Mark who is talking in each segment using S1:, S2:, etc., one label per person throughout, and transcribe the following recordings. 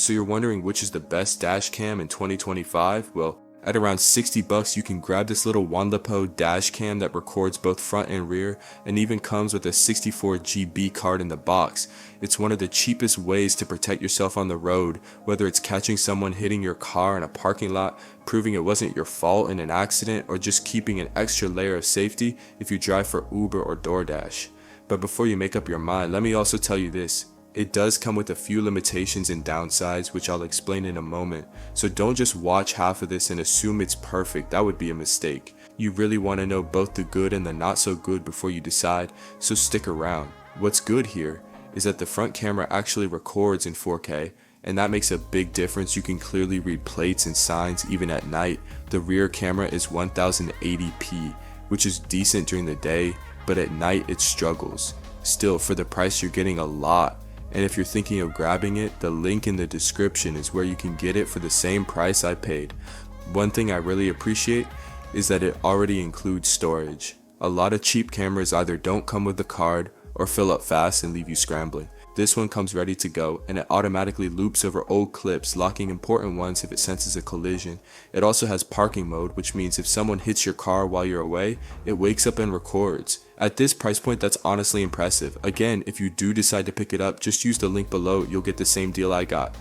S1: So you're wondering which is the best dash cam in 2025? Well, at around 60 bucks, you can grab this little VIOFO dash cam that records both front and rear and even comes with a 64GB card in the box. It's one of the cheapest ways to protect yourself on the road, whether it's catching someone hitting your car in a parking lot, proving it wasn't your fault in an accident, or just keeping an extra layer of safety if you drive for Uber or DoorDash. But before you make up your mind, let me also tell you this. It does come with a few limitations and downsides, which I'll explain in a moment, so don't just watch half of this and assume it's perfect. That would be a mistake. You really want to know both the good and the not so good before you decide, so stick around. What's good here is that the front camera actually records in 4K, and that makes a big difference. You can clearly read plates and signs even at night. The rear camera is 1080p, which is decent during the day, but at night it struggles. Still, for the price you're getting a lot. And if you're thinking of grabbing it, the link in the description is where you can get it for the same price I paid. One thing I really appreciate is that it already includes storage. A lot of cheap cameras either don't come with the card or fill up fast and leave you scrambling. This one comes ready to go, and it automatically loops over old clips, locking important ones if it senses a collision. It also has parking mode, which means if someone hits your car while you're away, it wakes up and records. At this price point, that's honestly impressive. Again, if you do decide to pick it up, just use the link below, you'll get the same deal I got.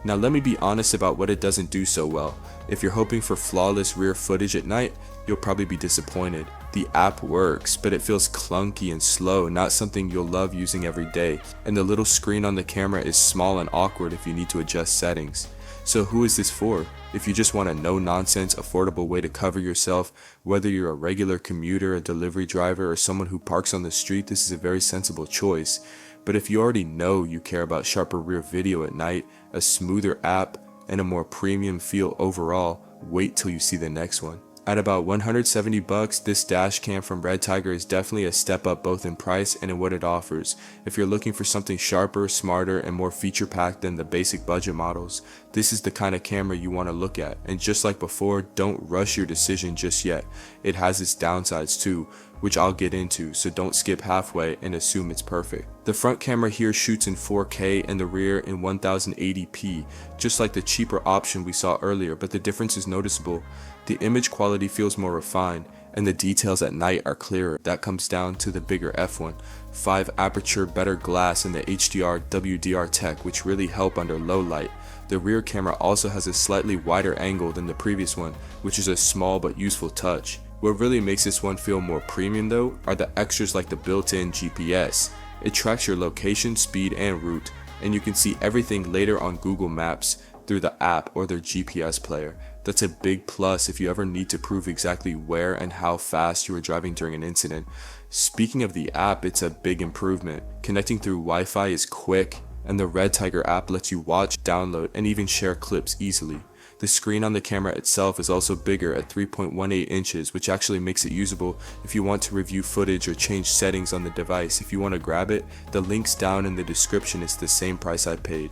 S1: Now let me be honest about what it doesn't do so well. If you're hoping for flawless rear footage at night, you'll probably be disappointed. The app works, but it feels clunky and slow, not something you'll love using every day. And the little screen on the camera is small and awkward if you need to adjust settings. So who is this for? If you just want a no-nonsense, affordable way to cover yourself, whether you're a regular commuter, a delivery driver, or someone who parks on the street, this is a very sensible choice. But if you already know you care about sharper rear video at night, a smoother app, and a more premium feel overall, wait till you see the next one. At about 170 bucks, this dash cam from REDTIGER is definitely a step up both in price and in what it offers. If you're looking for something sharper, smarter, and more feature packed than the basic budget models, this is the kind of camera you want to look at. And just like before, don't rush your decision just yet. It has its downsides too, which I'll get into, so don't skip halfway and assume it's perfect. The front camera here shoots in 4K and the rear in 1080p, just like the cheaper option we saw earlier, but the difference is noticeable. The image quality feels more refined, and the details at night are clearer. That comes down to the bigger f1, 5 aperture, better glass, and the HDR WDR tech, which really help under low light. The rear camera also has a slightly wider angle than the previous one, which is a small but useful touch. What really makes this one feel more premium though are the extras like the built-in GPS. It tracks your location, speed, and route, and you can see everything later on Google Maps through the app or their GPS player. That's a big plus if you ever need to prove exactly where and how fast you were driving during an incident. Speaking of the app, it's a big improvement. Connecting through Wi-Fi is quick, and the REDTIGER app lets you watch, download, and even share clips easily. The screen on the camera itself is also bigger at 3.18 inches, which actually makes it usable if you want to review footage or change settings on the device. If you want to grab it, the links down in the description is the same price I paid.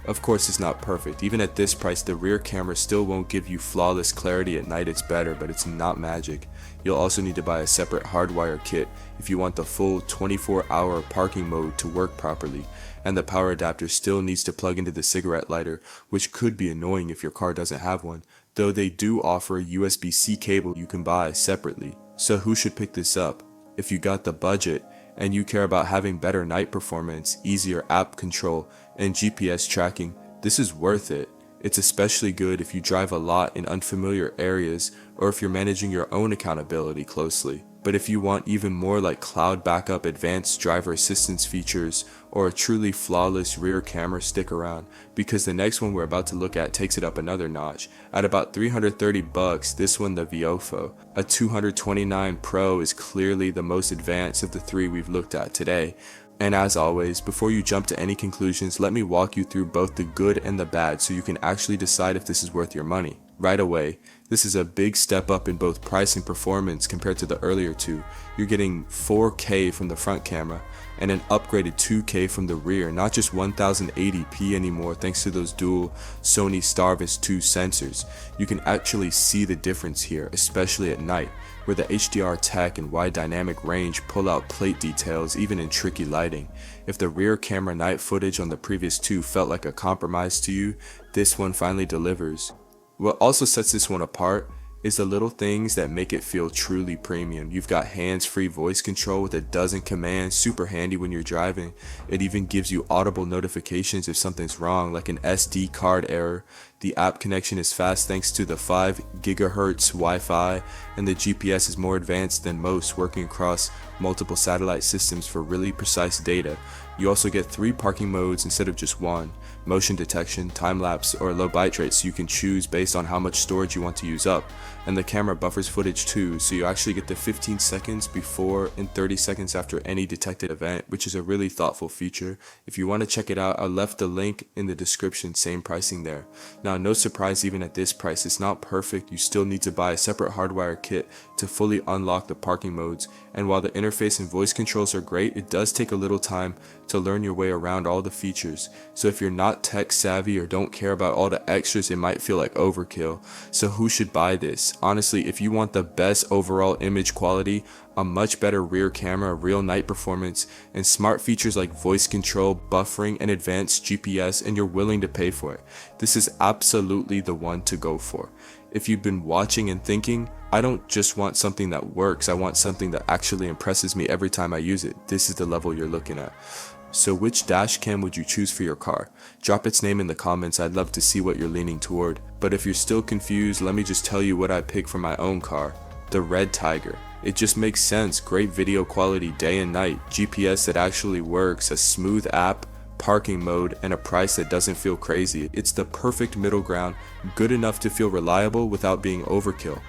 S1: Of course it's not perfect. Even at this price, the rear camera still won't give you flawless clarity at night. It's better, but it's not magic. You'll also need to buy a separate hardwire kit if you want the full 24-hour parking mode to work properly. And the power adapter still needs to plug into the cigarette lighter, which could be annoying if your car doesn't have one, though they do offer a USB-C cable you can buy separately. So who should pick this up? If you got the budget, and you care about having better night performance, easier app control, and GPS tracking, this is worth it. It's especially good if you drive a lot in unfamiliar areas or if you're managing your own accountability closely. But if you want even more like cloud backup, advanced driver assistance features, or a truly flawless rear camera, stick around, because the next one we're about to look at takes it up another notch. At about 330 bucks, this one, the VIOFO, a 229 Pro, is clearly the most advanced of the three we've looked at today. And as always, before you jump to any conclusions, let me walk you through both the good and the bad so you can actually decide if this is worth your money. right away. This is a big step up in both price and performance compared to the earlier two. You're getting 4K from the front camera and an upgraded 2K from the rear, not just 1080p anymore thanks to those dual Sony Starvis 2 sensors. You can actually see the difference here, especially at night, where the HDR tech and wide dynamic range pull out plate details even in tricky lighting. If the rear camera night footage on the previous two felt like a compromise to you, this one finally delivers. What also sets this one apart is the little things that make it feel truly premium. You've got hands-free voice control with a dozen commands, super handy when you're driving. It even gives you audible notifications if something's wrong, like an SD card error. The app connection is fast thanks to the 5 GHz Wi-Fi, and the GPS is more advanced than most, working across multiple satellite systems for really precise data. You also get 3 parking modes instead of just one: motion detection, time-lapse, or low bitrate, so you can choose based on how much storage you want to use up. And the camera buffers footage too, so you actually get the 15 seconds before and 30 seconds after any detected event, which is a really thoughtful feature. If you want to check it out, I left the link in the description, same pricing there. Now, no surprise, even at this price, it's not perfect. You still need to buy a separate hardwire kit to fully unlock the parking modes, and while the interface and voice controls are great, it does take a little time to learn your way around all the features. So if you're not tech savvy or don't care about all the extras, it might feel like overkill. So who should buy this? Honestly, if you want the best overall image quality, a much better rear camera, real night performance, and smart features like voice control, buffering, and advanced GPS, and you're willing to pay for it, this is absolutely the one to go for. If you've been watching and thinking, I don't just want something that works, I want something that actually impresses me every time I use it, this is the level you're looking at. So which dash cam would you choose for your car? Drop its name in the comments, I'd love to see what you're leaning toward. But if you're still confused, let me just tell you what I picked for my own car: the REDTIGER. It just makes sense, great video quality day and night, GPS that actually works, a smooth app, parking mode, and a price that doesn't feel crazy. It's the perfect middle ground, good enough to feel reliable without being overkill.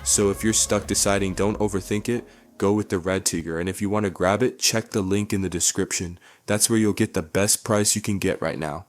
S1: So if you're stuck deciding, don't overthink it, go with the REDTIGER, and if you want to grab it, check the link in the description. That's where you'll get the best price you can get right now.